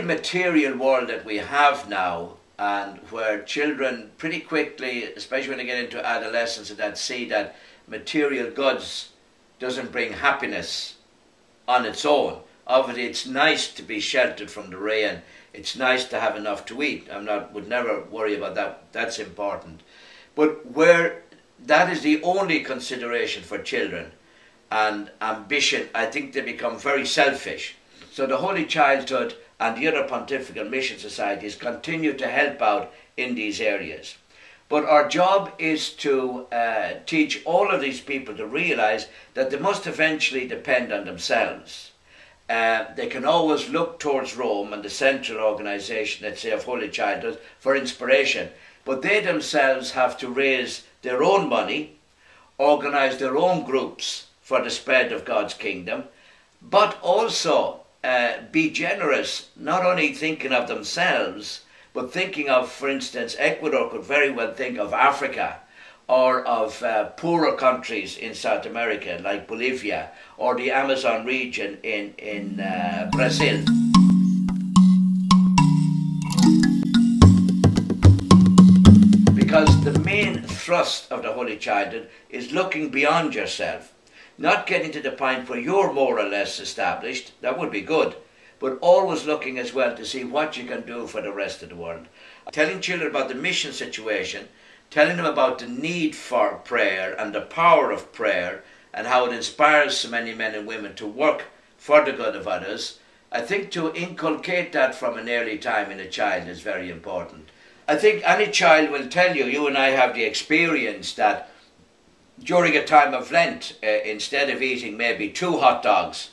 material world that we have now, and where children pretty quickly, especially when they get into adolescence, and that see that material goods doesn't bring happiness on its own. Obviously, it's nice to be sheltered from the rain. It's nice to have enough to eat. Would never worry about that. That's important. But where that is the only consideration for children, and ambition, I think they become very selfish. So the Holy Childhood and the other pontifical mission societies continue to help out in these areas. But our job is to teach all of these people to realize that they must eventually depend on themselves. They can always look towards Rome and the central organisation, let's say, of Holy Childhood for inspiration, but they themselves have to raise their own money, organise their own groups for the spread of God's kingdom, but also be generous, not only thinking of themselves, but thinking of, for instance, Ecuador could very well think of Africa, or of poorer countries in South America like Bolivia, or the Amazon region in Brazil. Because the main thrust of the Holy Childhood is looking beyond yourself, not getting to the point where you're more or less established. That would be good, but always looking as well to see what you can do for the rest of the world. Telling children about the mission situation, telling them about the need for prayer and the power of prayer and how it inspires so many men and women to work for the good of others. I think to inculcate that from an early time in a child is very important. I think any child will tell you, you and I have the experience that during a time of Lent, instead of eating maybe 2 hot dogs,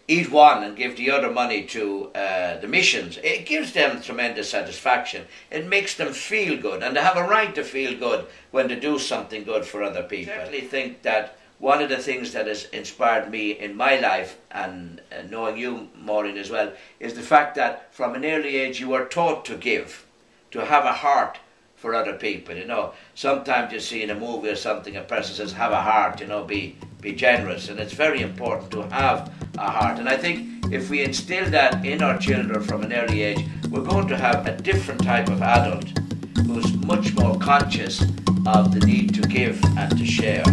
eat one and give the other money to the missions. It gives them tremendous satisfaction. It makes them feel good, and they have a right to feel good when they do something good for other people. I certainly think that one of the things that has inspired me in my life, and knowing you, Maureen, as well, is the fact that from an early age you are taught to give, to have a heart for other people. You know, sometimes you see in a movie or something, a person says, have a heart, you know, be generous, and it's very important to have a heart. And I think if we instill that in our children from an early age, we're going to have a different type of adult who's much more conscious of the need to give and to share.